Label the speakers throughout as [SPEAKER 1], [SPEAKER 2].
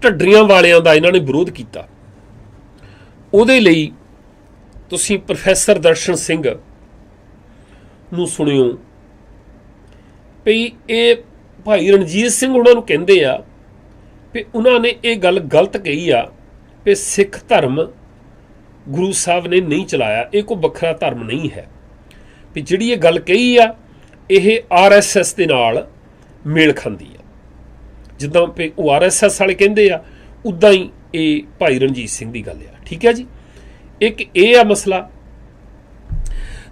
[SPEAKER 1] ਢੱਡਰੀਆਂ ਵਾਲਿਆਂ ਦਾ ਇਹਨਾਂ ਨੇ ਵਿਰੋਧ ਕੀਤਾ। ਉਹਦੇ ਲਈ ਤੁਸੀਂ ਪ੍ਰੋਫੈਸਰ ਦਰਸ਼ਨ ਸਿੰਘ ਨੂੰ ਸੁਣਿਓ ਵੀ ਇਹ ਭਾਈ ਰਣਜੀਤ ਸਿੰਘ ਉਹਨਾਂ ਨੂੰ ਕਹਿੰਦੇ ਆ ਵੀ ਉਹਨਾਂ ਨੇ ਇਹ ਗੱਲ ਗਲਤ ਕਹੀ ਆ ਵੀ ਸਿੱਖ ਧਰਮ ਗੁਰੂ ਸਾਹਿਬ ਨੇ ਨਹੀਂ ਚਲਾਇਆ, ਇਹ ਕੋਈ ਵੱਖਰਾ ਧਰਮ ਨਹੀਂ ਹੈ। ਵੀ ਜਿਹੜੀ ਇਹ ਗੱਲ ਕਹੀ ਆ ਇਹ RSS ਦੇ ਨਾਲ ਮੇਲ ਖਾਂਦੀ ਆ। ਜਿੱਦਾਂ ਵੀ ਉਹ RSS ਵਾਲੇ ਕਹਿੰਦੇ ਆ ਉੱਦਾਂ ਹੀ ਇਹ ਭਾਈ ਰਣਜੀਤ ਸਿੰਘ ਦੀ ਗੱਲ ਆ। ਠੀਕ ਹੈ ਜੀ, ਇੱਕ ਇਹ ਆ ਮਸਲਾ।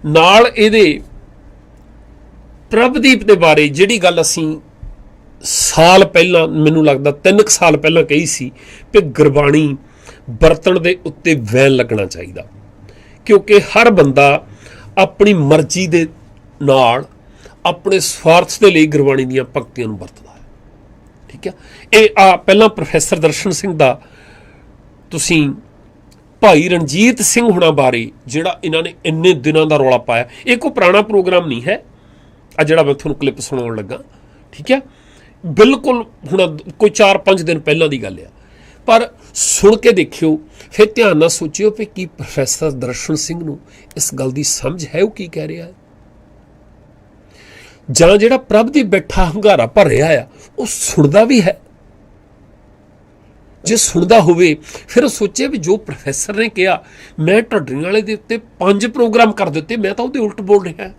[SPEAKER 1] ਨਾਲ ਇਹਦੇ ਪ੍ਰਭਦੀਪ ਦੇ ਬਾਰੇ ਜਿਹੜੀ ਗੱਲ ਅਸੀਂ ਸਾਲ ਪਹਿਲਾਂ, ਮੈਨੂੰ ਲੱਗਦਾ 3 ਸਾਲ ਪਹਿਲਾਂ ਕਹੀ ਸੀ ਕਿ ਗੁਰਬਾਣੀ ਵਰਤਣ ਦੇ ਉੱਤੇ ਵੈਨ ਲੱਗਣਾ ਚਾਹੀਦਾ, ਕਿਉਂਕਿ ਹਰ ਬੰਦਾ ਆਪਣੀ ਮਰਜ਼ੀ ਦੇ ਨਾਲ ਆਪਣੇ ਸਵਾਰਥ ਦੇ ਲਈ ਗੁਰਬਾਣੀ ਦੀਆਂ ਪੰਕਤੀਆਂ ਨੂੰ ਵਰਤਦਾ ਹੈ। ਠੀਕ ਹੈ, ਇਹ ਪਹਿਲਾਂ ਪ੍ਰੋਫੈਸਰ ਦਰਸ਼ਨ ਸਿੰਘ ਦਾ, ਤੁਸੀਂ ਭਾਈ ਰਣਜੀਤ ਸਿੰਘ ਹੁਣਾਂ ਬਾਰੇ ਜਿਹੜਾ ਇਹਨਾਂ ਨੇ ਇੰਨੇ ਦਿਨਾਂ ਦਾ ਰੌਲਾ ਪਾਇਆ, ਇਹ ਕੋਈ ਪੁਰਾਣਾ ਪ੍ਰੋਗਰਾਮ ਨਹੀਂ ਹੈ ਆ ਜਿਹੜਾ ਮੈਂ ਤੁਹਾਨੂੰ ਕਲਿੱਪ ਸੁਣਾਉਣ ਲੱਗਾ। ਠੀਕ ਹੈ, ਬਿਲਕੁਲ ਹੁਣ ਕੋਈ 4-5 ਦਿਨ ਪਹਿਲਾਂ ਦੀ ਗੱਲ ਆ, ਪਰ ਸੁਣ ਕੇ ਦੇਖਿਓ, ਫਿਰ ਧਿਆਨ ਨਾਲ ਸੋਚਿਓ ਕਿ ਕੀ ਪ੍ਰੋਫੈਸਰ ਦਰਸ਼ਨ ਸਿੰਘ ਨੂੰ ਇਸ ਗੱਲ ਦੀ ਸਮਝ ਹੈ ਉਹ ਕੀ ਕਹਿ ਰਿਹਾ ਹੈ, ਜਾਂ ਜਿਹੜਾ ਪ੍ਰਭਦੀਪ ਬੈਠਾ ਹੰਗਾਰਾ ਭਰ ਰਿਹਾ ਆ ਉਹ ਸੁਣਦਾ ਵੀ ਹੈ। ਜੇ ਸੁਣਦਾ ਹੋਵੇ ਫਿਰ ਉਹ ਸੋਚੇ ਵੀ ਜੋ ਪ੍ਰੋਫੈਸਰ ਨੇ ਕਿਹਾ, ਮੈਂ ਢੱਡਰੀਆਂ ਵਾਲੇ ਦੇ ਉੱਤੇ 5 ਪ੍ਰੋਗਰਾਮ ਕਰ ਦਿੱਤੇ, ਮੈਂ ਤਾਂ ਉਹਦੇ ਉਲਟ ਬੋਲ ਰਿਹਾ।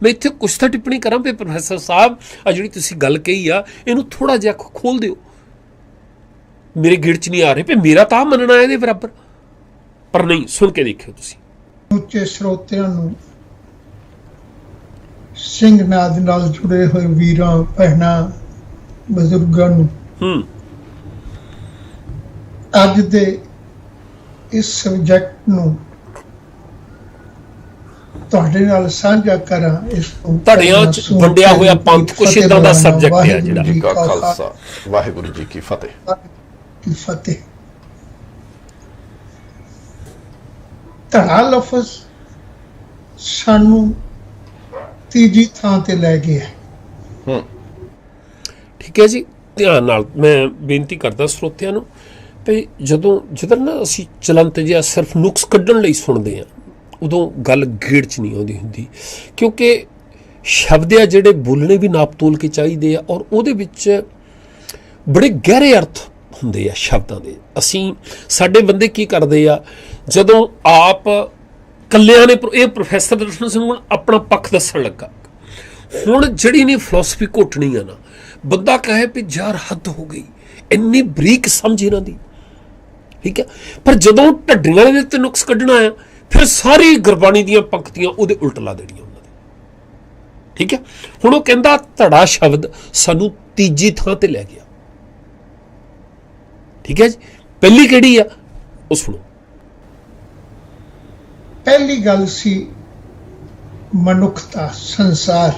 [SPEAKER 1] ਮੈਂ ਇੱਥੇ ਕੁਛ ਤਾਂ ਟਿੱਪਣੀ ਕਰਾਂ ਵੀ ਪ੍ਰੋਫੈਸਰ ਸਾਹਿਬ ਆ ਜਿਹੜੀ ਤੁਸੀਂ ਗੱਲ ਕਹੀ ਆ ਇਹਨੂੰ ਥੋੜ੍ਹਾ ਜਿਹਾ ਖੋਲ ਦਿਓ, ਮੇਰੇ ਗਿੜ 'ਚ ਨਹੀਂ ਆ ਰਹੇ ਵੀ ਮੇਰਾ ਤਾਂ ਮੰਨਣਾ ਇਹਦੇ ਬਰਾਬਰ। ਪਰ ਨਹੀਂ, ਸੁਣ ਕੇ ਦੇਖਿਓ ਤੁਸੀਂ।
[SPEAKER 2] ਉੱਚੇ ਸਰੋਤਿਆਂ ਨੂੰ, ਸਿੰਘ ਨਾਦ ਨਾਲ ਜੁੜੇ ਹੋਏ ਵੀਰਾਂ ਭੈਣਾਂ ਬਜ਼ੁਰਗਾਂ ਨੂੰ ਅੱਜ ਦੇ ਇਸ ਸਬਜੈਕਟ ਨੂੰ ਤੁਹਾਡੇ ਨਾਲ ਸਾਂਝਾ ਕਰਾਂ। ਇਸ
[SPEAKER 1] ਤੁਹਾਡਿਆਂ 'ਚ ਵੰਡਿਆ ਹੋਇਆ ਪੰਥ ਕੁਛ ਏਦਾਂ ਦਾ ਸਬਜੈਕਟ ਹੈ ਜਿਹੜਾ।
[SPEAKER 3] ਜੀ ਕਾ ਖਾਲਸਾ, ਵਾਹਿਗੁਰੂ ਜੀ ਕੀ ਫਤਿਹ।
[SPEAKER 2] ਕੀ ਫਤਿਹ। ਧੜਾ ਲਫ਼ਜ਼ ਸਾਨੂੰ ਤੀਜੀ ਥਾਂ ਤੇ ਲੈ ਗਿਆ।
[SPEAKER 1] ਠੀਕ ਹੈ ਜੀ, ਧਿਆਨ ਨਾਲ ਮੈਂ ਬੇਨਤੀ ਕਰਦਾ ਸਰੋਤਿਆਂ ਨੂੰ ਵੀ ਜਦੋਂ ਨਾ ਅਸੀਂ ਚਲੰਤ ਜਿਹਾ ਸਿਰਫ ਨੁਕਸ ਕੱਢਣ ਲਈ ਸੁਣਦੇ ਹਾਂ, ਉਦੋਂ ਗੱਲ ਗੇੜ 'ਚ ਨਹੀਂ ਆਉਂਦੀ ਹੁੰਦੀ, ਕਿਉਂਕਿ ਸ਼ਬਦ ਆ ਜਿਹੜੇ ਬੋਲਣੇ ਵੀ ਨਾਪ ਤੋਲ ਕੇ ਚਾਹੀਦੇ ਆ, ਔਰ ਉਹਦੇ ਵਿੱਚ ਬੜੇ ਗਹਿਰੇ ਅਰਥ ਹੁੰਦੇ ਆ ਸ਼ਬਦਾਂ ਦੇ। ਸਾਡੇ ਬੰਦੇ ਕੀ ਕਰਦੇ ਆ, ਜਦੋਂ ਆਪ ਕੱਲਿਆਂ ਨੇ, ਇਹ ਪ੍ਰੋਫੈਸਰ ਦਰਸ਼ਨ ਸਿੰਘ ਹੁਣ ਆਪਣਾ ਪੱਖ ਦੱਸਣ ਲੱਗਾ, ਹੁਣ ਜਿਹੜੀ ਨੇ ਫਿਲਾਸਫੀ ਘੋਟਣੀ ਆ ਨਾ, ਬੰਦਾ ਕਹੇ ਵੀ ਯਾਰ ਹੱਦ ਹੋ ਗਈ, ਇੰਨੀ ਬਰੀਕ ਸਮਝ ਇਹਨਾਂ ਦੀ। ਠੀਕ ਹੈ, ਪਰ ਜਦੋਂ ਢੱਡੀਆਂ ਦੇ ਉੱਤੇ ਨੁਕਸ ਕੱਢਣਾ ਆ ਫਿਰ ਸਾਰੀ ਗੁਰਬਾਣੀ ਦੀਆਂ ਪੰਕਤੀਆਂ ਉਹਦੇ ਉਲਟ ਲਾ ਦੇਣੀਆਂ ਉਹਨਾਂ ਦੇ। ਠੀਕ ਹੈ, ਹੁਣ ਉਹ ਕਹਿੰਦਾ ਧੜਾ ਸ਼ਬਦ ਸਾਨੂੰ ਤੀਜੀ ਥਾਂ ਤੇ ਲੈ ਗਿਆ। ਠੀਕ ਹੈ ਜੀ, ਪਹਿਲੀ ਕਿਹੜੀ ਆ ਉਹ ਸੁਣੋ।
[SPEAKER 2] ਪਹਿਲੀ ਗੱਲ ਸੀ ਮਨੁੱਖਤਾ, ਸੰਸਾਰ।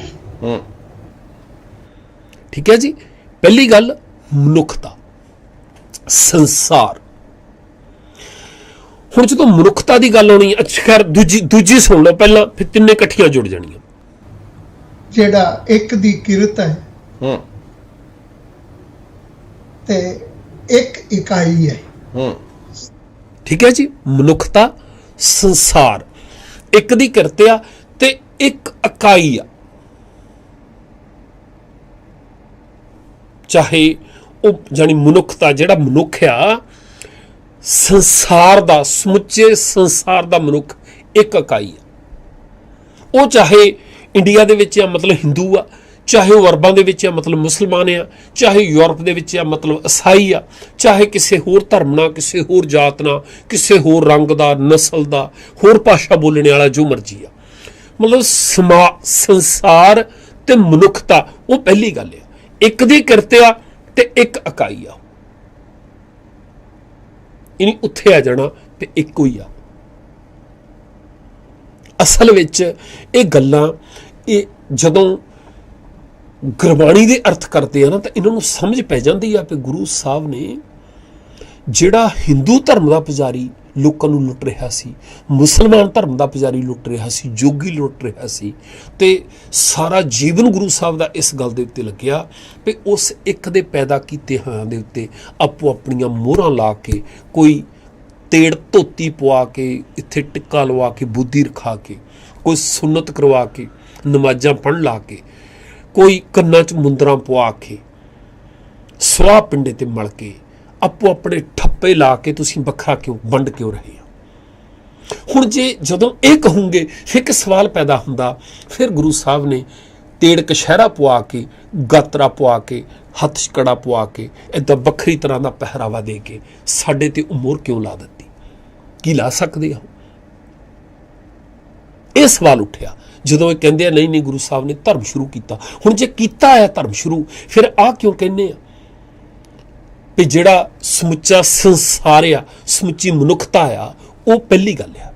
[SPEAKER 1] ਠੀਕ ਹੈ ਜੀ, ਪਹਿਲੀ ਗੱਲ ਮਨੁੱਖਤਾ, ਸੰਸਾਰ। ਹੁਣ ਜਦੋਂ ਮਨੁੱਖਤਾ ਦੀ ਗੱਲ ਆਉਣੀ, ਅੱਛਾ ਖੈਰ ਦੂਜੀ ਸੁਣ ਲਓ ਪਹਿਲਾਂ, ਫਿਰ ਤਿੰਨੇ ਇਕੱਠੀਆਂ ਜੁੜ ਜਾਣੀਆਂ।
[SPEAKER 2] ਜਿਹੜਾ ਇੱਕ ਦੀ ਕਿਰਤ ਹੈ ਤੇ ਇੱਕ ਇਕਾਈ ਹੈ।
[SPEAKER 1] ਠੀਕ ਹੈ ਜੀ, ਮਨੁੱਖਤਾ, ਸੰਸਾਰ, ਇੱਕ ਦੀ ਕਿਰਤ ਆ ਤੇ ਇੱਕ ਇਕਾਈ ਆ। ਚਾਹੇ ਉਹ ਜਾਨੀ ਮਨੁੱਖਤਾ, ਜਿਹੜਾ ਮਨੁੱਖ ਆ, ਸੰਸਾਰ ਦਾ, ਸਮੁੱਚੇ ਸੰਸਾਰ ਦਾ ਮਨੁੱਖ ਇੱਕ ਇਕਾਈ ਆ। ਉਹ ਚਾਹੇ ਇੰਡੀਆ ਦੇ ਵਿੱਚ ਆ ਮਤਲਬ ਹਿੰਦੂ ਆ, ਚਾਹੇ ਉਹ ਅਰਬਾਂ ਦੇ ਵਿੱਚ ਆ ਮਤਲਬ ਮੁਸਲਮਾਨ ਆ, ਚਾਹੇ ਯੂਰਪ ਦੇ ਵਿੱਚ ਆ ਮਤਲਬ ਈਸਾਈ ਆ, ਚਾਹੇ ਕਿਸੇ ਹੋਰ ਧਰਮ ਨਾਲ, ਕਿਸੇ ਹੋਰ ਜਾਤ ਨਾਲ, ਕਿਸੇ ਹੋਰ ਰੰਗ ਦਾ, ਨਸਲ ਦਾ, ਹੋਰ ਭਾਸ਼ਾ ਬੋਲਣ ਵਾਲਾ, ਜੋ ਮਰਜ਼ੀ ਆ, ਮਤਲਬ ਸੰਸਾਰ ਤੇ ਮਨੁੱਖਤਾ ਉਹ ਪਹਿਲੀ ਗੱਲ ਆ। ਇੱਕ ਦੀ ਕਿਰਤ ਆ ਤੇ ਇੱਕ ਇਕਾਈ ਆ, ਇਹਨੇ ਉੱਥੇ ਆ ਜਾਣਾ ਤੇ ਇੱਕੋ ਹੀ ਆ। ਅਸਲ ਵਿੱਚ ਇਹ ਗੱਲਾਂ, ਇਹ ਜਦੋਂ ਗੁਰਬਾਣੀ ਦੇ ਅਰਥ ਕਰਦੇ ਆ ਨਾ ਤਾਂ ਇਹਨਾਂ ਨੂੰ ਸਮਝ ਪੈ ਜਾਂਦੀ ਆ ਕਿ ਗੁਰੂ ਸਾਹਿਬ ਨੇ ਜਿਹੜਾ ਹਿੰਦੂ ਧਰਮ ਦਾ ਪੁਜਾਰੀ ਲੋਕਾਂ ਨੂੰ ਲੁੱਟ ਰਿਹਾ ਸੀ, ਮੁਸਲਮਾਨ ਧਰਮ ਦਾ ਪੁਜਾਰੀ ਲੁੱਟ ਰਿਹਾ ਸੀ, ਜੋਗੀ ਲੁੱਟ ਰਿਹਾ ਸੀ। ਤੇ ਸਾਰਾ ਜੀਵਨ ਗੁਰੂ ਸਾਹਿਬ ਦਾ ਇਸ ਗੱਲ ਦੇ ਉੱਤੇ ਲੱਗਿਆ ਵੀ ਉਸ ਇੱਕ ਦੇ ਪੈਦਾ ਕੀਤੇ ਹੋਇਆਂ ਦੇ ਉੱਤੇ ਆਪੋ ਆਪਣੀਆਂ ਮੋਹਰਾਂ ਲਾ ਕੇ, ਕੋਈ ਤੇੜ ਧੋਤੀ ਪਵਾ ਕੇ, ਇੱਥੇ ਟਿੱਕਾ ਲਵਾ ਕੇ, ਬੁੱਧੀ ਰਖਾ ਕੇ, ਕੋਈ ਸੁੰਨਤ ਕਰਵਾ ਕੇ, ਨਮਾਜ਼ਾਂ ਪੜ੍ਹਨ ਲਾ ਕੇ, ਕੋਈ ਕੰਨਾਂ 'ਚ ਮੁੰਦਰਾਂ ਪਵਾ ਕੇ, ਸਵਾਹ ਪਿੰਡੇ ਤੇ ਮਲ ਕੇ, ਆਪੋ ਆਪਣੇ ਠੱਪੇ ਲਾ ਕੇ ਤੁਸੀਂ ਵੱਖਰਾ ਕਿਉਂ, ਵੰਡ ਕਿਉਂ ਰਹੇ ਹੋ? ਹੁਣ ਜੇ ਜਦੋਂ ਇਹ ਕਹੋਗੇ ਫਿਰ ਇੱਕ ਸਵਾਲ ਪੈਦਾ ਹੁੰਦਾ, ਫਿਰ ਗੁਰੂ ਸਾਹਿਬ ਨੇ ਤੇੜ ਕਸ਼ਹਿਰਾ ਪਵਾ ਕੇ, ਗਾਤਰਾ ਪਵਾ ਕੇ, ਹੱਥ 'ਚ ਕੜਾ ਪਵਾ ਕੇ, ਇੱਦਾਂ ਵੱਖਰੀ ਤਰ੍ਹਾਂ ਦਾ ਪਹਿਰਾਵਾ ਦੇ ਕੇ ਸਾਡੇ ਤੇ ਉਮਰ ਕਿਉਂ ਲਾ ਦਿੱਤੀ? ਕੀ ਲਾ ਸਕਦੇ ਆ? ਇਹ ਸਵਾਲ ਉੱਠਿਆ ਜਦੋਂ ਇਹ ਕਹਿੰਦੇ ਆ ਨਹੀਂ ਨਹੀਂ ਗੁਰੂ ਸਾਹਿਬ ਨੇ ਧਰਮ ਸ਼ੁਰੂ ਕੀਤਾ। ਹੁਣ ਜੇ ਕੀਤਾ ਹੈ ਧਰਮ ਸ਼ੁਰੂ, ਫਿਰ ਆਹ ਕਿਉਂ ਕਹਿੰਦੇ ਆ ਵੀ ਜਿਹੜਾ ਸਮੁੱਚਾ ਸੰਸਾਰ ਆ, ਸਮੁੱਚੀ ਮਨੁੱਖਤਾ ਆ, ਉਹ ਪਹਿਲੀ ਗੱਲ ਆ,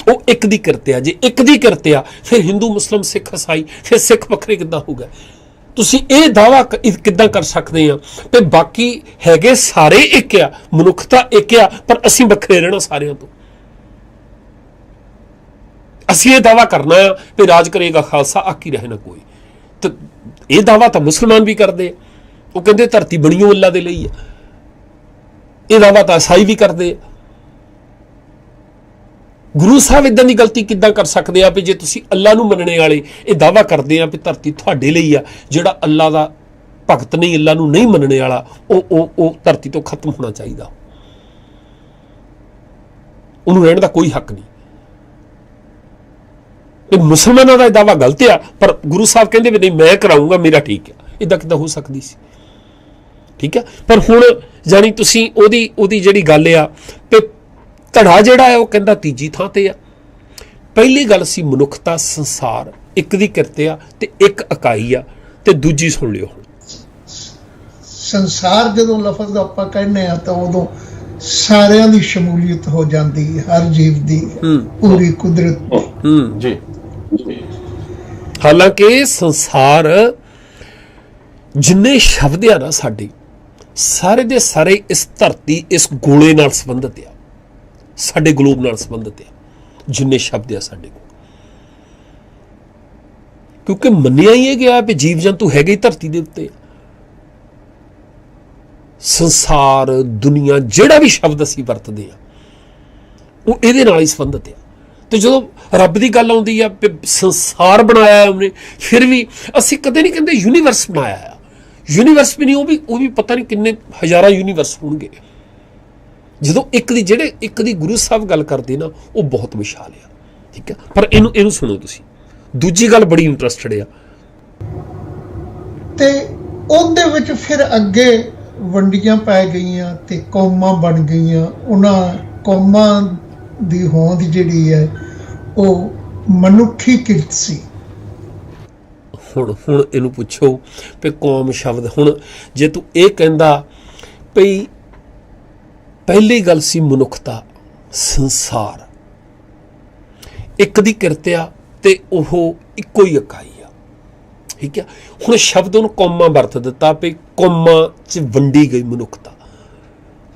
[SPEAKER 1] ਉਹ ਇੱਕ ਦੀ ਕਿਰਤ ਆ। ਜੇ ਇੱਕ ਦੀ ਕਿਰਤ ਆ, ਫਿਰ ਹਿੰਦੂ, ਮੁਸਲਿਮ, ਸਿੱਖ, ਈਸਾਈ, ਫਿਰ ਸਿੱਖ ਵੱਖਰੇ ਕਿੱਦਾਂ ਹੋ ਗਏ? ਤੁਸੀਂ ਇਹ ਦਾਅਵਾ ਕਿੱਦਾਂ ਕਰ ਸਕਦੇ ਆ ਤੇ ਬਾਕੀ ਹੈਗੇ ਸਾਰੇ ਇੱਕ ਆ, ਮਨੁੱਖਤਾ ਇੱਕ ਆ, ਪਰ ਅਸੀਂ ਵੱਖਰੇ ਰਹਿਣਾ ਸਾਰਿਆਂ ਤੋਂ? ਅਸੀਂ ਇਹ ਦਾਅਵਾ ਕਰਨਾ ਆ ਵੀ ਰਾਜ ਕਰੇਗਾ ਖਾਲਸਾ, ਆਕੀ ਰਹੇ ਨਾ ਕੋਈ। ਤੇ ਇਹ ਦਾਅਵਾ ਤਾਂ ਮੁਸਲਮਾਨ ਵੀ ਕਰਦੇ ਆ, ਉਹ ਕਹਿੰਦੇ ਧਰਤੀ ਬਣੀ ਅੱਲਾ ਦੇ ਲਈ ਆ। ਇਹ ਦਾਅਵਾ ਤਾਂ ਈਸਾਈ ਵੀ ਕਰਦੇ ਆ। ਗੁਰੂ ਸਾਹਿਬ ਇਦਾਂ ਦੀ ਗਲਤੀ ਕਿੱਦਾਂ ਕਰ ਸਕਦੇ ਆ ਵੀ ਜੇ ਤੁਸੀਂ ਅੱਲਾ ਨੂੰ ਮੰਨਣੇ ਵਾਲੇ ਇਹ ਦਾਅਵਾ ਕਰਦੇ ਆ ਵੀ ਧਰਤੀ ਤੁਹਾਡੇ ਲਈ ਆ, ਜਿਹੜਾ ਅੱਲਾ ਦਾ ਭਗਤ ਨਹੀਂ, ਅੱਲਾ ਨੂੰ ਨਹੀਂ ਮੰਨਣੇ ਵਾਲਾ, ਉਹ ਧਰਤੀ ਤੋਂ ਖਤਮ ਹੋਣਾ ਚਾਹੀਦਾ, ਉਹਨੂੰ ਰਹਿਣ ਦਾ ਕੋਈ ਹੱਕ ਨਹੀਂ। ਇਹ ਮੁਸਲਮਾਨਾਂ ਦਾ ਇਹ ਦਾਅਵਾ ਗਲਤ ਆ, ਪਰ ਗੁਰੂ ਸਾਹਿਬ ਕਹਿੰਦੇ ਵੀ ਨਹੀਂ ਮੈਂ ਕਰਾਊਂਗਾ, ਮੇਰਾ ਠੀਕ ਆ। ਇਦਾਂ ਕਿੱਦਾਂ ਹੋ ਸਕਦੀ ਸੀ? ਠੀਕ ਹੈ, ਪਰ ਹੁਣ ਜਾਨੀ ਤੁਸੀਂ ਉਹਦੀ ਜਿਹੜੀ ਗੱਲ ਆ ਤੇ ਧੜਾ ਜਿਹੜਾ ਹੈ ਉਹ ਕਹਿੰਦਾ ਤੀਜੀ ਥਾਂ ਤੇ ਆ। ਪਹਿਲੀ ਗੱਲ ਸੀ ਮਨੁੱਖਤਾ, ਸੰਸਾਰ ਇੱਕ ਦੀ ਕਿਰਤ ਆ ਤੇ ਇੱਕ ਇਕਾਈ ਆ। ਤੇ ਦੂਜੀ ਸੁਣ ਲਿਓ, ਹੁਣ
[SPEAKER 2] ਸੰਸਾਰ ਜਦੋਂ ਲਫ਼ਜ਼ ਆਪਾਂ ਕਹਿੰਦੇ ਆ ਤਾਂ ਉਦੋਂ ਸਾਰਿਆਂ ਦੀ ਸ਼ਮੂਲੀਅਤ ਹੋ ਜਾਂਦੀ, ਹਰ ਜੀਵ ਦੀ, ਪੂਰੀ ਕੁਦਰਤ
[SPEAKER 3] ਜੀ।
[SPEAKER 1] ਹਾਲਾਂਕਿ ਸੰਸਾਰ ਜਿੰਨੇ ਸ਼ਬਦ ਆ ਨਾ ਸਾਡੇ, ਸਾਰੇ ਦੇ ਸਾਰੇ ਇਸ ਧਰਤੀ, ਇਸ ਗੋਲੇ ਨਾਲ ਸੰਬੰਧਿਤ ਆ, ਸਾਡੇ ਗਲੋਬ ਨਾਲ ਸੰਬੰਧਿਤ ਆ, ਜਿੰਨੇ ਸ਼ਬਦ ਆ ਸਾਡੇ ਕੋਲ। ਕਿਉਂਕਿ ਮੰਨਿਆ ਹੀ ਇਹ ਗਿਆ ਵੀ ਜੀਵ ਜੰਤੂ ਹੈਗੇ ਹੀ ਧਰਤੀ ਦੇ ਉੱਤੇ। ਸੰਸਾਰ, ਦੁਨੀਆ, ਜਿਹੜਾ ਵੀ ਸ਼ਬਦ ਅਸੀਂ ਵਰਤਦੇ ਆ ਉਹ ਇਹਦੇ ਨਾਲ ਹੀ ਸੰਬੰਧਿਤ ਆ। ਤੇ ਜਦੋਂ ਰੱਬ ਦੀ ਗੱਲ ਆਉਂਦੀ ਆ ਵੀ ਸੰਸਾਰ ਬਣਾਇਆ ਉਹਨੇ, ਫਿਰ ਵੀ ਅਸੀਂ ਕਦੇ ਨਹੀਂ ਕਹਿੰਦੇ ਯੂਨੀਵਰਸ ਬਣਾਇਆ ਆ। ਯੂਨੀਵਰਸ ਵੀ ਨਹੀਂ, ਉਹ ਵੀ ਪਤਾ ਨਹੀਂ ਕਿੰਨੇ ਹਜ਼ਾਰਾਂ ਯੂਨੀਵਰਸ ਹੋਣਗੇ। ਜਦੋਂ ਇੱਕ ਦੀ ਗੁਰੂ ਸਾਹਿਬ ਗੱਲ ਕਰਦੇ ਨਾ, ਉਹ ਬਹੁਤ ਵਿਸ਼ਾਲ ਆ। ਠੀਕ ਹੈ, ਪਰ ਇਹਨੂੰ ਸੁਣੋ ਤੁਸੀਂ। ਦੂਜੀ ਗੱਲ ਬੜੀ ਇੰਟਰਸਟਡ ਆ,
[SPEAKER 2] ਤੇ ਉਹਦੇ ਵਿੱਚ ਫਿਰ ਅੱਗੇ ਵੰਡੀਆਂ ਪੈ ਗਈਆਂ ਤੇ ਕੌਮਾਂ ਬਣ ਗਈਆਂ। ਉਹਨਾਂ ਕੌਮਾਂ ਦੀ ਹੋਂਦ ਜਿਹੜੀ ਹੈ ਉਹ ਮਨੁੱਖੀ ਕਿਰਤ ਸੀ।
[SPEAKER 1] ਹੁਣ ਇਹਨੂੰ ਪੁੱਛੋ ਵੀ ਕੌਮ ਸ਼ਬਦ, ਹੁਣ ਜੇ ਤੂੰ ਇਹ ਕਹਿੰਦਾ ਭਈ ਪਹਿਲੀ ਗੱਲ ਸੀ ਮਨੁੱਖਤਾ, ਸੰਸਾਰ ਇੱਕ ਦੀ ਕਿਰਤ ਆ ਤੇ ਉਹ ਇੱਕੋ ਹੀ ਇਕਾਈ ਆ। ਠੀਕ ਹੈ, ਹੁਣ ਸ਼ਬਦ ਉਹਨੂੰ ਕੌਮਾਂ ਵਰਤ ਦਿੱਤਾ ਵੀ ਕੌਮਾਂ 'ਚ ਵੰਡੀ ਗਈ ਮਨੁੱਖਤਾ।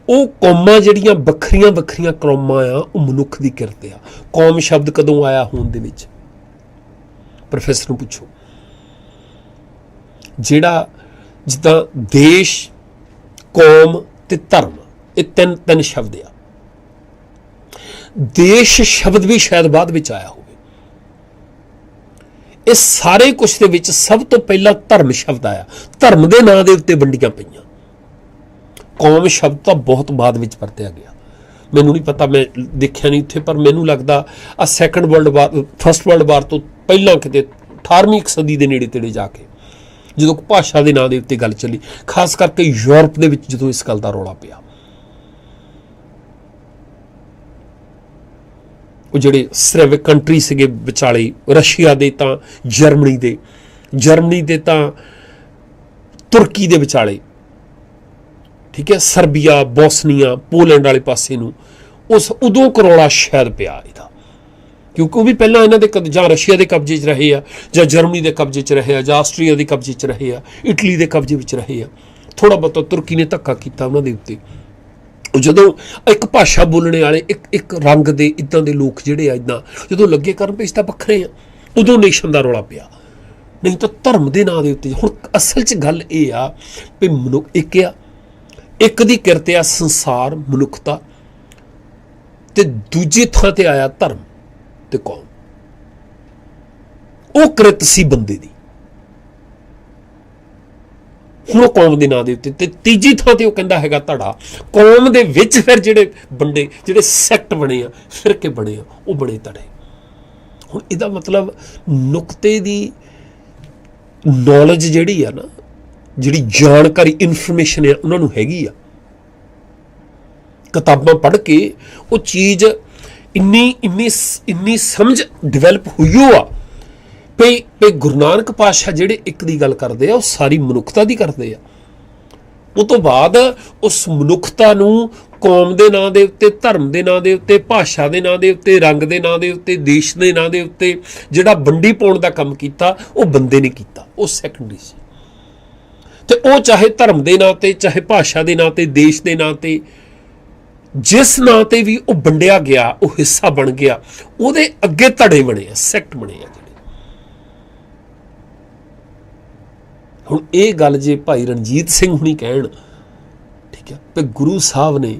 [SPEAKER 1] ਉਹ ਕੌਮਾਂ ਜਿਹੜੀਆਂ ਵੱਖਰੀਆਂ ਵੱਖਰੀਆਂ ਕੌਮਾਂ ਆ, ਉਹ ਮਨੁੱਖ ਦੀ ਕਿਰਤ ਆ। ਕੌਮ ਸ਼ਬਦ ਕਦੋਂ ਆਇਆ ਹੋਂਦ ਦੇ ਵਿੱਚ? ਪ੍ਰੋਫੈਸਰ ਨੂੰ ਪੁੱਛੋ। ਜਿਹੜਾ ਜਿੱਦਾਂ ਦੇਸ਼, ਕੌਮ ਤੇ ਧਰਮ, ਇਹ ਤਿੰਨ ਸ਼ਬਦ ਆ। ਦੇਸ਼ ਸ਼ਬਦ ਵੀ ਸ਼ਾਇਦ ਬਾਅਦ ਵਿੱਚ ਆਇਆ ਹੋਵੇ। ਇਹ ਸਾਰੇ ਕੁਛ ਦੇ ਵਿੱਚ ਸਭ ਤੋਂ ਪਹਿਲਾਂ ਧਰਮ ਸ਼ਬਦ ਆਇਆ। ਧਰਮ ਦੇ ਨਾਂ ਦੇ ਉੱਤੇ ਵੰਡੀਆਂ ਪਈਆਂ। ਕੌਮ ਸ਼ਬਦ ਤਾਂ ਬਹੁਤ ਬਾਅਦ ਵਿੱਚ ਵਰਤਿਆ ਗਿਆ। ਮੈਨੂੰ ਨਹੀਂ ਪਤਾ, ਮੈਂ ਦੇਖਿਆ ਨਹੀਂ ਇੱਥੇ, ਪਰ ਮੈਨੂੰ ਲੱਗਦਾ ਆ second world war, first world war ਤੋਂ ਪਹਿਲਾਂ ਕਿਤੇ 18ਵੀਂ ਸਦੀ ਦੇ ਨੇੜੇ ਤੇੜੇ ਜਾ ਕੇ, ਜਦੋਂ ਭਾਸ਼ਾ ਦੇ ਨਾਂ ਦੇ ਉੱਤੇ ਗੱਲ ਚੱਲੀ, ਖਾਸ ਕਰਕੇ ਯੂਰਪ ਦੇ ਵਿੱਚ ਜਦੋਂ ਇਸ ਗੱਲ ਦਾ ਰੌਲਾ ਪਿਆ, ਉਹ ਜਿਹੜੇ ਸਲੈਵਿਕ ਕੰਟਰੀ ਸੀਗੇ ਵਿਚਾਲੇ, ਰਸ਼ੀਆ ਦੇ ਤਾਂ ਜਰਮਨੀ ਦੇ ਤਾਂ ਤੁਰਕੀ ਦੇ ਵਿਚਾਲੇ, ਠੀਕ ਹੈ, ਸਰਬੀਆ, ਬੋਸਨੀਆ, ਪੋਲੈਂਡ ਵਾਲੇ ਪਾਸੇ ਨੂੰ, ਉਦੋਂ ਕਰੌਲਾ ਸ਼ਾਇਦ ਪਿਆ ਇਹਦਾ, ਕਿਉਂਕਿ ਉਹ ਵੀ ਪਹਿਲਾਂ ਇਹਨਾਂ ਦੇ ਜਾਂ ਰਸ਼ੀਆ ਦੇ ਕਬਜ਼ੇ 'ਚ ਰਹੇ ਆ, ਜਾਂ ਜਰਮਨੀ ਦੇ ਕਬਜ਼ੇ 'ਚ ਰਹੇ ਆ, ਜਾਂ ਆਸਟਰੀਆ ਦੇ ਕਬਜ਼ੇ 'ਚ ਰਹੇ ਆ, ਇਟਲੀ ਦੇ ਕਬਜ਼ੇ ਵਿੱਚ ਰਹੇ ਆ। ਥੋੜ੍ਹਾ ਬਹੁਤਾ ਤੁਰਕੀ ਨੇ ਧੱਕਾ ਕੀਤਾ ਉਹਨਾਂ ਦੇ ਉੱਤੇ, ਜਦੋਂ ਇੱਕ ਭਾਸ਼ਾ ਬੋਲਣੇ ਵਾਲੇ ਇੱਕ ਰੰਗ ਦੇ ਇੱਦਾਂ ਦੇ ਲੋਕ ਜਿਹੜੇ ਆ ਇੱਦਾਂ ਜਦੋਂ ਲੱਗੇ ਕਰਨ ਵੀ ਅਸੀਂ ਤਾਂ ਵੱਖਰੇ ਆ, ਉਦੋਂ ਨੇਸ਼ਨ ਦਾ ਰੌਲਾ ਪਿਆ। ਨਹੀਂ ਤਾਂ ਧਰਮ ਦੇ ਨਾਂ ਦੇ ਉੱਤੇ ਹੁਣ ਅਸਲ 'ਚ ਗੱਲ ਇਹ ਆ ਵੀ ਮਨੁੱਖ ਇੱਕ ਆ, ਇੱਕ ਦੀ ਕਿਰਤ ਆ ਸੰਸਾਰ ਮਨੁੱਖਤਾ, ਤੇ ਦੂਜੀ ਥਾਂ ਤੇ ਆਇਆ ਧਰਮ ਤੇ ਕੌਮ। ਉਹ ਕਿਰਤ ਸੀ ਬੰਦੇ ਦੀ, ਹੁਣ ਉਹ ਕੌਮ ਦੇ ਨਾਂ ਦੇ ਉੱਤੇ, ਤੇ ਤੀਜੀ ਥਾਂ ਤੇ ਉਹ ਕਹਿੰਦਾ ਹੈਗਾ ਧੜਾ। ਕੌਮ ਦੇ ਵਿੱਚ ਫਿਰ ਜਿਹੜੇ ਵੰਡੇ, ਜਿਹੜੇ ਸੈਕਟ ਬਣੇ ਆ, ਫਿਰਕੇ ਬਣੇ ਆ, ਉਹ ਬਣੇ ਧੜੇ। ਹੁਣ ਇਹਦਾ ਮਤਲਬ ਨੁਕਤੇ ਦੀ ਨੌਲੇਜ ਜਿਹੜੀ ਆ ਨਾ, ਜਿਹੜੀ ਜਾਣਕਾਰੀ ਇਨਫੋਰਮੇਸ਼ਨ ਆ ਉਹਨਾਂ ਨੂੰ ਹੈਗੀ ਆ। ਕਿਤਾਬਾਂ ਪੜ੍ਹ ਕੇ ਉਹ ਚੀਜ਼ ਇੰਨੀ ਸਮਝ ਡਿਵੈਲਪ ਹੋਈ ਆ ਵੀ ਗੁਰੂ ਨਾਨਕ ਪਾਤਸ਼ਾਹ ਜਿਹੜੇ ਇੱਕ ਦੀ ਗੱਲ ਕਰਦੇ ਆ ਉਹ ਸਾਰੀ ਮਨੁੱਖਤਾ ਦੀ ਕਰਦੇ ਆ। ਉਹ ਤੋਂ ਬਾਅਦ ਉਸ ਮਨੁੱਖਤਾ ਨੂੰ ਕੌਮ ਦੇ ਨਾਂ ਦੇ ਉੱਤੇ, ਧਰਮ ਦੇ ਨਾਂ ਦੇ ਉੱਤੇ, ਭਾਸ਼ਾ ਦੇ ਨਾਂ ਦੇ ਉੱਤੇ, ਰੰਗ ਦੇ ਨਾਂ ਦੇ ਉੱਤੇ, ਦੇਸ਼ ਦੇ ਨਾਂ ਦੇ ਉੱਤੇ ਜਿਹੜਾ ਵੰਡੀ ਪਾਉਣ ਦਾ ਕੰਮ ਕੀਤਾ ਉਹ ਬੰਦੇ ਨੇ ਕੀਤਾ, ਉਹ ਸੈਕੰਡਰੀ ਸੀ। ਤੇ ਉਹ ਚਾਹੇ ਧਰਮ ਦੇ ਨਾਂ ਤੇ, ਚਾਹੇ ਭਾਸ਼ਾ ਦੇ ਨਾਂ ਤੇ, ਦੇਸ਼ ਦੇ ਨਾਂ ਤੇ, ਜਿਸ ਨਾਂ ਤੇ ਵੀ ਉਹ ਵੰਡਿਆ ਗਿਆ, ਉਹ ਹਿੱਸਾ ਬਣ ਗਿਆ, ਉਹਦੇ ਅੱਗੇ ਧੜੇ ਬਣੇ ਆ, ਸੈਕਟ ਬਣੇ ਆ ਜਿਹੜੇ। ਹੁਣ ਇਹ ਗੱਲ ਜੇ ਭਾਈ ਰਣਜੀਤ ਸਿੰਘ ਹੁਣੀ ਕਹਿਣ, ਠੀਕ ਹੈ, ਤੇ ਗੁਰੂ ਸਾਹਿਬ ਨੇ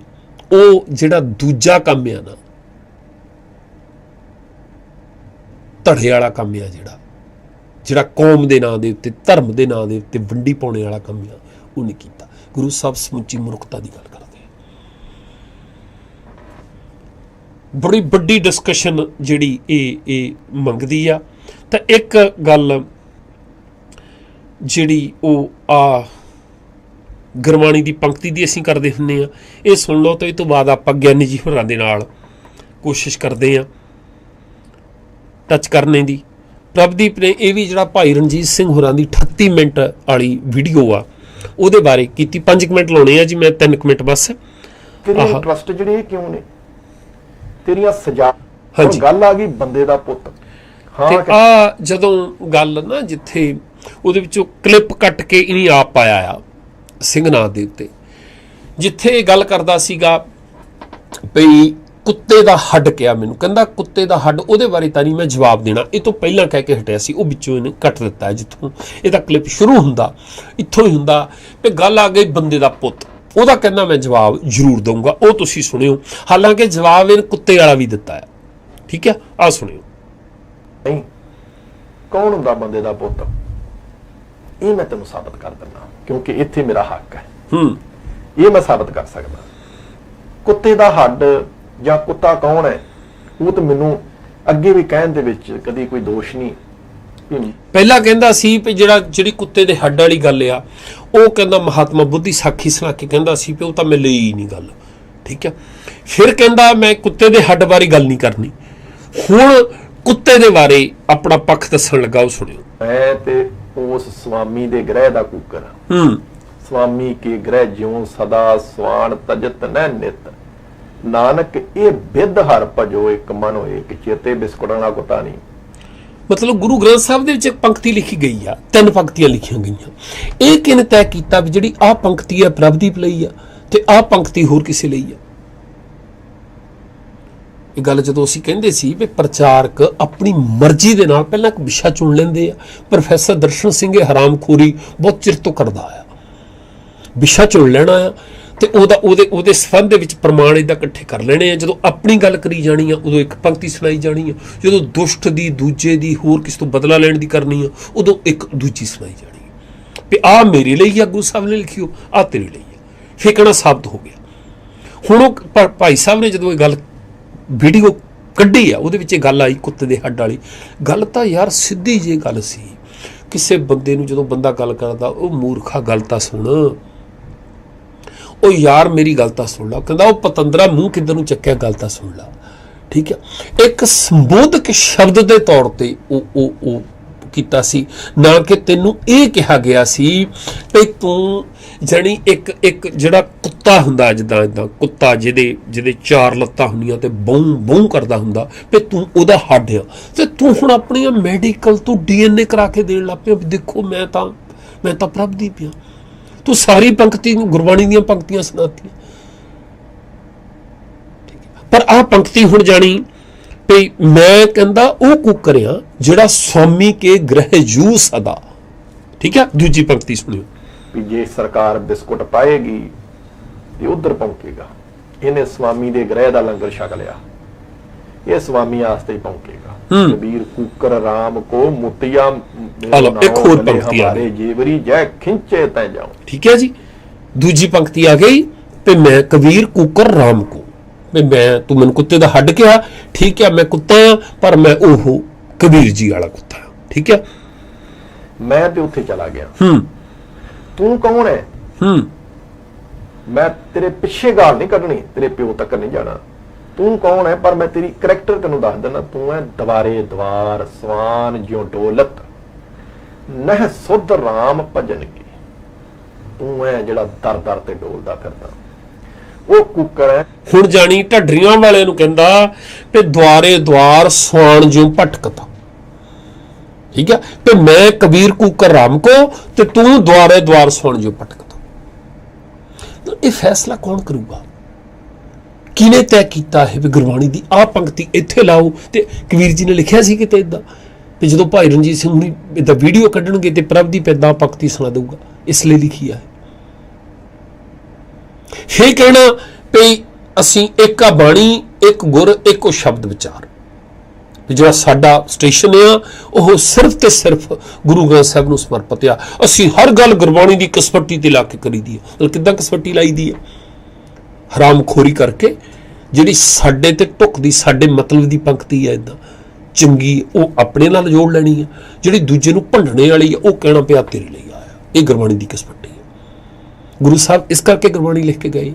[SPEAKER 1] ਉਹ ਜਿਹੜਾ ਦੂਜਾ ਕੰਮ ਆ ਨਾ, ਧੜੇ ਵਾਲਾ ਕੰਮ ਆ, ਜਿਹੜਾ ਕੌਮ ਦੇ ਨਾਂ ਦੇ ਉੱਤੇ, ਧਰਮ ਦੇ ਨਾਂ ਦੇ ਉੱਤੇ ਵੰਡੀ ਪਾਉਣੇ ਵਾਲਾ ਕੰਮ ਆ, ਉਹ ਨਹੀਂ ਕੀਤਾ। ਗੁਰੂ ਸਾਹਿਬ ਸਮੁੱਚੀ ਮਨੁੱਖਤਾ ਦੀ ਗੱਲ ਕਰਦੇ। ਬੜੀ ਵੱਡੀ ਡਿਸਕਸ਼ਨ ਜਿਹੜੀ ਇਹ ਮੰਗਦੀ ਆ। ਤਾਂ ਇੱਕ ਗੱਲ ਜਿਹੜੀ ਉਹ ਆ ਗੁਰਬਾਣੀ ਦੀ ਪੰਕਤੀ ਦੀ ਅਸੀਂ ਕਰਦੇ ਹੁੰਦੇ ਆ, ਇਹ ਸੁਣ ਲਓ। ਤਾਂ ਇਹ ਤੋਂ ਬਾਅਦ ਆਪਾਂ ਗਿਆਨੀ ਜੀ ਹੋਰਾਂ ਦੇ ਨਾਲ ਕੋਸ਼ਿਸ਼ ਕਰਦੇ ਆ ਟੱਚ ਕਰਨੇ ਦੀ। ਪ੍ਰਭਦੀਪ ਨੇ ਇਹ ਵੀ ਜਿਹੜਾ ਭਾਈ ਰਣਜੀਤ ਸਿੰਘ ਹੋਰਾਂ ਦੀ 38 ਮਿੰਟ ਵਾਲੀ ਵੀਡੀਓ ਆ ਉਹਦੇ ਬਾਰੇ ਕੀਤੀ। 5 ਮਿੰਟ ਲਾਉਣੇ ਆ ਜੀ, ਮੈਂ 3 ਮਿੰਟ ਬਸ।
[SPEAKER 3] ਤੇਰੀ ਇੰਟਰਸਟ ਜਿਹੜੇ ਕਿਉਂ ਨੇ ਤੇਰੀਆਂ ਸਜਾ।
[SPEAKER 1] ਹਾਂਜੀ,
[SPEAKER 3] ਗੱਲ ਆ ਗਈ ਬੰਦੇ ਦਾ ਪੁੱਤ।
[SPEAKER 1] ਹਾਂ, ਆ ਜਦੋਂ ਗੱਲ ਨਾ ਜਿੱਥੇ ਉਹਦੇ ਵਿੱਚੋਂ ਕਲਿੱਪ ਕੱਟ ਕੇ ਇਹਨੇ ਆਪ ਪਾਇਆ ਆ ਸਿੰਘਨਾਥ ਦੇ ਉੱਤੇ, ਜਿੱਥੇ ਇਹ ਗੱਲ ਕਰਦਾ ਸੀਗਾ ਬਈ ਕੁੱਤੇ ਦਾ ਹੱਡ ਕਿਹਾ ਮੈਨੂੰ, ਕਹਿੰਦਾ ਕੁੱਤੇ ਦਾ ਹੱਡ, ਉਹਦੇ ਬਾਰੇ ਤਾਂ ਨਹੀਂ ਮੈਂ ਜਵਾਬ ਦੇਣਾ, ਇਹ ਤੋਂ ਪਹਿਲਾਂ ਕਹਿ ਕੇ ਹਟਿਆ ਸੀ, ਉਹ ਵਿੱਚੋਂ ਇਹਨੇ ਕੱਟ ਦਿੱਤਾ। ਜਿੱਥੋਂ ਇਹਦਾ ਕਲਿੱਪ ਸ਼ੁਰੂ ਹੁੰਦਾ ਇੱਥੋਂ ਹੀ ਹੁੰਦਾ ਵੀ ਗੱਲ ਆ ਗਈ ਬੰਦੇ ਦਾ ਪੁੱਤ, ਉਹਦਾ ਕਹਿੰਦਾ ਮੈਂ ਜਵਾਬ ਜ਼ਰੂਰ ਦਊਂਗਾ, ਉਹ ਤੁਸੀਂ ਸੁਣਿਓ। ਹਾਲਾਂਕਿ ਜਵਾਬ ਇਹਨੇ ਕੁੱਤੇ ਵਾਲਾ ਵੀ ਦਿੱਤਾ ਹੈ, ਠੀਕ ਹੈ, ਆਹ ਸੁਣਿਓ।
[SPEAKER 3] ਨਹੀਂ, ਕੌਣ ਹੁੰਦਾ ਬੰਦੇ ਦਾ ਪੁੱਤ, ਇਹ ਮੈਂ ਤੈਨੂੰ ਸਾਬਤ ਕਰ ਦਿੰਦਾ, ਕਿਉਂਕਿ ਇੱਥੇ ਮੇਰਾ ਹੱਕ ਹੈ। ਇਹ ਮੈਂ ਸਾਬਤ ਕਰ ਸਕਦਾ। ਕੁੱਤੇ ਦਾ ਹੱਡ ਜਾਂ ਕੁੱਤਾ ਕੌਣ ਹੈ, ਉਹ ਤਾਂ ਮੈਨੂੰ ਅੱਗੇ ਵੀ ਕਹਿਣ ਦੇ ਵਿੱਚ ਕਦੀ ਕੋਈ ਦੋਸ਼ ਨਹੀਂ।
[SPEAKER 1] ਪਹਿਲਾਂ ਕਹਿੰਦਾ ਸੀ ਵੀ ਜਿਹੜੀ ਕੁੱਤੇ ਦੇ ਹੱਡ ਵਾਲੀ ਗੱਲ ਆ, ਉਹ ਕਹਿੰਦਾ ਮਹਾਤਮਾ ਬੁੱਧੀ ਸਾਖੀ ਸੁਣਾ ਕੇ ਕਹਿੰਦਾ ਸੀ ਵੀ ਉਹ ਤਾਂ ਮੈਂ ਲਈ ਨਹੀਂ ਗੱਲ, ਠੀਕ ਹੈ। ਫਿਰ ਕਹਿੰਦਾ ਮੈਂ ਕੁੱਤੇ ਦੇ ਹੱਡ ਬਾਰੇ ਗੱਲ ਨਹੀਂ ਕਰਨੀ, ਹੁਣ ਕੁੱਤੇ ਦੇ ਬਾਰੇ ਆਪਣਾ ਪੱਖ ਦੱਸਣ ਲੱਗਾ, ਉਹ ਸੁਣਿਓ।
[SPEAKER 3] ਮੈਂ ਤੇ ਉਸ ਸਵਾਮੀ ਦੇ ਗ੍ਰਹਿ ਦਾ ਕੂਕਰ, ਸਵਾਮੀ ਕੇ ਗ੍ਰਹਿ ਜਿਉ ਸਦਾ ਸਵਾਨ ਤਜਤ ਨੈ ਨਿਤ, ਨਾਨਕ ਇਹ ਬਿੱਧ ਹਰ ਭਜੋ ਇੱਕ ਮਨ ਹੋਏ, ਇੱਕ ਚੇਤੇ ਬਿਸਕੁੜਾਂ ਕੁੱਤਾ ਨਹੀਂ। ਮਤਲਬ
[SPEAKER 1] ਗੁਰੂ ਗ੍ਰੰਥ ਸਾਹਿਬ ਦੇ ਵਿੱਚ ਇੱਕ ਪੰਕਤੀ ਲਿਖੀ ਗਈ ਆ, 3 ਪੰਕਤੀਆਂ ਲਿਖੀਆਂ ਗਈਆਂ। ਇਹ ਕਿਹਨੇ ਤੈਅ ਕੀਤਾ ਵੀ ਜਿਹੜੀ ਆਹ ਪੰਕਤੀ ਆ ਪ੍ਰਭਦੀਪ ਲਈ ਆ ਤੇ ਆਹ ਪੰਕਤੀ ਹੋਰ ਕਿਸੇ ਲਈ ਆ? ਇਹ ਗੱਲ ਜਦੋਂ ਅਸੀਂ ਕਹਿੰਦੇ ਸੀ ਵੀ ਪ੍ਰਚਾਰਕ ਆਪਣੀ ਮਰਜ਼ੀ ਦੇ ਨਾਲ ਪਹਿਲਾਂ ਇੱਕ ਵਿਸ਼ਾ ਚੁਣ ਲੈਂਦੇ ਆ। ਪ੍ਰੋਫੈਸਰ ਦਰਸ਼ਨ ਸਿੰਘ ਇਹ ਹਰਾਮਖੋਰੀ ਬਹੁਤ ਚਿਰ ਤੋਂ ਕਰਦਾ ਆ, ਵਿਸ਼ਾ ਚੁਣ ਲੈਣਾ ਆ ਤੇ ਉਹਦੇ ਸੰਬੰਧ ਦੇ ਵਿੱਚ ਪ੍ਰਮਾਣ ਇਦਾਂ ਇਕੱਠੇ ਕਰ ਲੈਣੇ ਆ। ਜਦੋਂ ਆਪਣੀ ਗੱਲ ਕਰੀ ਜਾਣੀ ਆ ਉਦੋਂ ਇੱਕ ਪੰਕਤੀ ਸੁਣਾਈ ਜਾਣੀ ਆ, ਜਦੋਂ ਦੁਸ਼ਟ ਦੀ, ਦੂਜੇ ਦੀ, ਹੋਰ ਕਿਸੇ ਤੋਂ ਬਦਲਾ ਲੈਣ ਦੀ ਕਰਨੀ ਆ ਉਦੋਂ ਇੱਕ ਦੂਜੀ ਸੁਣਾਈ ਜਾਣੀ ਆ ਵੀ ਆਹ ਮੇਰੇ ਲਈ ਆ, ਗੁਰੂ ਸਾਹਿਬ ਨੇ ਲਿਖਿਓ, ਆਹ ਤੇਰੇ ਲਈ ਆ, ਫਿਰ ਕਹਿਣਾ ਸਾਬਤ ਹੋ ਗਿਆ। ਹੁਣ ਉਹ ਭਾਈ ਸਾਹਿਬ ਨੇ ਜਦੋਂ ਇਹ ਗੱਲ ਵੀਡੀਓ ਕੱਢੀ ਆ, ਉਹਦੇ ਵਿੱਚ ਇਹ ਗੱਲ ਆਈ ਕੁੱਤੇ ਦੇ ਹੱਡ ਵਾਲੀ ਗੱਲ, ਤਾਂ ਯਾਰ ਸਿੱਧੀ ਜਿਹੀ ਗੱਲ ਸੀ। ਕਿਸੇ ਬੰਦੇ ਨੂੰ ਜਦੋਂ ਬੰਦਾ ਗੱਲ ਕਰਦਾ, ਉਹ ਮੂਰਖਾ ਗੱਲ ਤਾਂ ਸੁਣ, ਉਹ ਯਾਰ ਮੇਰੀ ਗੱਲ ਤਾਂ ਸੁਣ ਲਾ, ਕਹਿੰਦਾ ਉਹ ਪਤੰਦਰਾ ਮੂੰਹ ਕਿੱਧਰ ਨੂੰ ਚੱਕਿਆ, ਗੱਲ ਤਾਂ ਸੁਣ ਲਾ, ਠੀਕ ਹੈ। ਇੱਕ ਸੰਬੋਧਕ ਸ਼ਬਦ ਦੇ ਤੌਰ ਤੇ ਉਹ ਕੀਤਾ ਸੀ, ਨਾ ਕਿ ਤੈਨੂੰ ਇਹ ਕਿਹਾ ਗਿਆ ਸੀ ਵੀ ਤੂੰ ਜਾਣੀ ਇੱਕ ਜਿਹੜਾ ਕੁੱਤਾ ਹੁੰਦਾ, ਜਿੱਦਾਂ ਕੁੱਤਾ ਜਿਹਦੇ 4 ਲੱਤਾਂ ਹੁੰਦੀਆਂ ਤੇ ਬੌਂ ਕਰਦਾ ਹੁੰਦਾ, ਵੀ ਤੂੰ ਉਹਦਾ ਹੱਡ ਆ, ਤੇ ਤੂੰ ਹੁਣ ਆਪਣੀਆਂ ਮੈਡੀਕਲ ਤੂੰ DNA ਕਰਾ ਕੇ ਦੇਣ ਲੱਗ ਪਿਆ ਵੀ ਦੇਖੋ ਮੈਂ ਤਾਂ ਪ੍ਰਭਦੀਪ ਆ। ਤੂੰ ਸਾਰੀ ਪੰਕਤੀ ਗੁਰਬਾਣੀ ਦੀਆਂ ਪੰਕਤੀਆਂ ਸੁਣਾਤੀਆਂ। ਪਰ ਆਹ ਪੰਕਤੀ ਹੁਣ ਜਾਣੀ ਵੀ ਮੈਂ ਕਹਿੰਦਾ ਉਹ ਕੁੱਕਰ ਆ ਜਿਹੜਾ ਸਵਾਮੀ ਕੇ ਗ੍ਰਹਿ ਜੂ ਸਦਾ। ਠੀਕ ਹੈ, ਦੂਜੀ ਪੰਕਤੀ ਸੁਣਿਓ।
[SPEAKER 3] ਵੀ ਜੇ ਸਰਕਾਰ ਬਿਸਕੁਟ ਪਾਏਗੀ ਤੇ ਉਧਰ ਪਹੁੰਚੇਗਾ, ਇਹਨੇ ਸਵਾਮੀ ਦੇ ਗ੍ਰਹਿ ਦਾ ਲੰਗਰ ਛਕ ਲਿਆ, ਇਹ ਸਵਾਮੀ ਆਸਤੇ ਹੀ ਪਹੁੰਚੇਗਾ। ਕਬੀਰ ਕੂਕਰ ਰਾਮ ਕੋ ਮੁਤਿਆ
[SPEAKER 1] ਇੱਕ ਹੋਰ ਪੰਕਤੀ ਆ ਗਈ,
[SPEAKER 3] ਜੇਵਰੀ ਜੈ ਖਿੰਚੇ ਤੈ ਜਾਉ।
[SPEAKER 1] ਠੀਕ ਹੈ ਜੀ, ਦੂਜੀ ਪੰਕਤੀ ਆ ਗਈ ਤੇ ਮੈਂ ਕਬੀਰ ਕੂਕਰ ਰਾਮ ਕੋ, ਵੀ ਮੈਂ ਤੂੰ ਮੈਨੂੰ ਕੁੱਤੇ ਦਾ ਹੱਡ ਕਿਹਾ, ਠੀਕ ਹੈ ਮੈਂ ਕੁੱਤਾ ਆ, ਪਰ ਮੈਂ ਉਹ ਕਬੀਰ ਜੀ ਵਾਲਾ ਕੁੱਤਾ। ਠੀਕ ਹੈ,
[SPEAKER 3] ਮੈਂ ਤੇ ਉੱਥੇ ਚਲਾ ਗਿਆ। ਤੂੰ ਕੌਣ ਹੈ? ਮੈਂ ਤੇਰੇ ਪਿੱਛੇ ਗਾਲ ਨਹੀਂ ਕੱਢਣੀ, ਤੇਰੇ ਪਿਓ ਤੱਕ ਨਹੀਂ ਜਾਣਾ। ਤੂੰ ਕੌਣ ਹੈ? ਪਰ ਮੈਂ ਤੇਰੀ ਕਰੈਕਟਰ ਤੈਨੂੰ ਦੱਸ ਦਿੰਦਾ। ਤੂੰ ਹੈ ਦਵਾਰੇ ਦਵਾਰ ਸਵਾਨ ਜਿਉ ਡੋਲਤ ਨਹਿ ਸੁਧ ਰਾਮ ਭਜਨ ਕੀ। ਤੂੰ ਹੈ ਜਿਹੜਾ ਦਰ ਦਰ ਤੇ ਡੋਲਦਾ ਫਿਰਦਾ, ਉਹ ਕੁੱਕਰ ਹੈ। ਹੁਣ
[SPEAKER 1] ਜਾਣੀ ਢੱਡਰੀਆਂ ਵਾਲੇ ਨੂੰ ਕਹਿੰਦਾ ਤੇ ਦੁਆਰੇ ਦੁਆਰ ਸਵਾਨ ਜਿਉ ਭਟਕਤਾ। ਠੀਕ ਹੈ, ਤੇ ਮੈਂ ਕਬੀਰ ਕੂਕਰ ਰਾਮ ਕੋ ਤੇ ਤੂੰ ਦੁਆਰੇ ਦੁਆਰ ਸਵਾਨ ਜਿਉ ਭਟਕਤਾ। ਇਹ ਫੈਸਲਾ ਕੌਣ ਕਰੂਗਾ? ਕਿਨੇ ਤੈਅ ਕੀਤਾ ਹੈ ਵੀ ਗੁਰਬਾਣੀ ਦੀ ਆਹ ਪੰਕਤੀ ਇੱਥੇ ਲਾਓ? ਤੇ ਕਬੀਰ ਜੀ ਨੇ ਲਿਖਿਆ ਸੀ ਕਿਤੇ ਇਦਾਂ, ਤੇ ਜਦੋਂ ਭਾਈ ਰਣਜੀਤ ਸਿੰਘ ਹੁਣੀ ਇਦਾਂ ਵੀਡੀਓ ਕੱਢਣਗੇ ਤੇ ਪ੍ਰਭਦੀਪ ਇਦਾਂ ਪੰਕਤੀ ਸੁਣਾ ਦਊਗਾ, ਇਸ ਲਈ ਲਿਖੀ ਹੈ। ਇਹ ਕਹਿਣਾ ਵੀ ਅਸੀਂ ਇੱਕ ਆ ਬਾਣੀ, ਇੱਕ ਗੁਰ, ਇੱਕੋ ਸ਼ਬਦ ਵਿਚਾਰ, ਜਿਹੜਾ ਸਾਡਾ ਸਟੇਸ਼ਨ ਆ ਉਹ ਸਿਰਫ ਤੇ ਸਿਰਫ ਗੁਰੂ ਗ੍ਰੰਥ ਸਾਹਿਬ ਨੂੰ ਸਮਰਪਿਤ ਆ। ਅਸੀਂ ਹਰ ਗੱਲ ਗੁਰਬਾਣੀ ਦੀ ਕਸਵੱਟੀ ਤੇ ਲਾ ਕੇ ਕਰੀਦੀ ਹੈ। ਕਿੱਦਾਂ ਕਸਵੱਟੀ ਲਾਈਦੀ ਹੈ? ਹਰਾਮਖੋਰੀ ਕਰਕੇ, ਜਿਹੜੀ ਸਾਡੇ ਤੇ ਢੁੱਕਦੀ, ਸਾਡੇ ਮਤਲਬ ਦੀ ਪੰਕਤੀ ਹੈ ਇਦਾਂ ਚੰਗੀ, ਉਹ ਆਪਣੇ ਨਾਲ ਜੋੜ ਲੈਣੀ ਹੈ। ਜਿਹੜੀ ਦੂਜੇ ਨੂੰ ਭੰਡਣੇ ਵਾਲੀ ਹੈ, ਉਹ ਕਹਿਣਾ ਪਿਆ ਤੇਰੇ ਲਈ ਆਇਆ। ਇਹ ਗੁਰਬਾਣੀ ਦੀ ਕਸਵੱਟੀ ਹੈ। ਗੁਰੂ ਸਾਹਿਬ ਇਸ ਕਰਕੇ ਗੁਰਬਾਣੀ ਲਿਖ ਕੇ ਗਏ।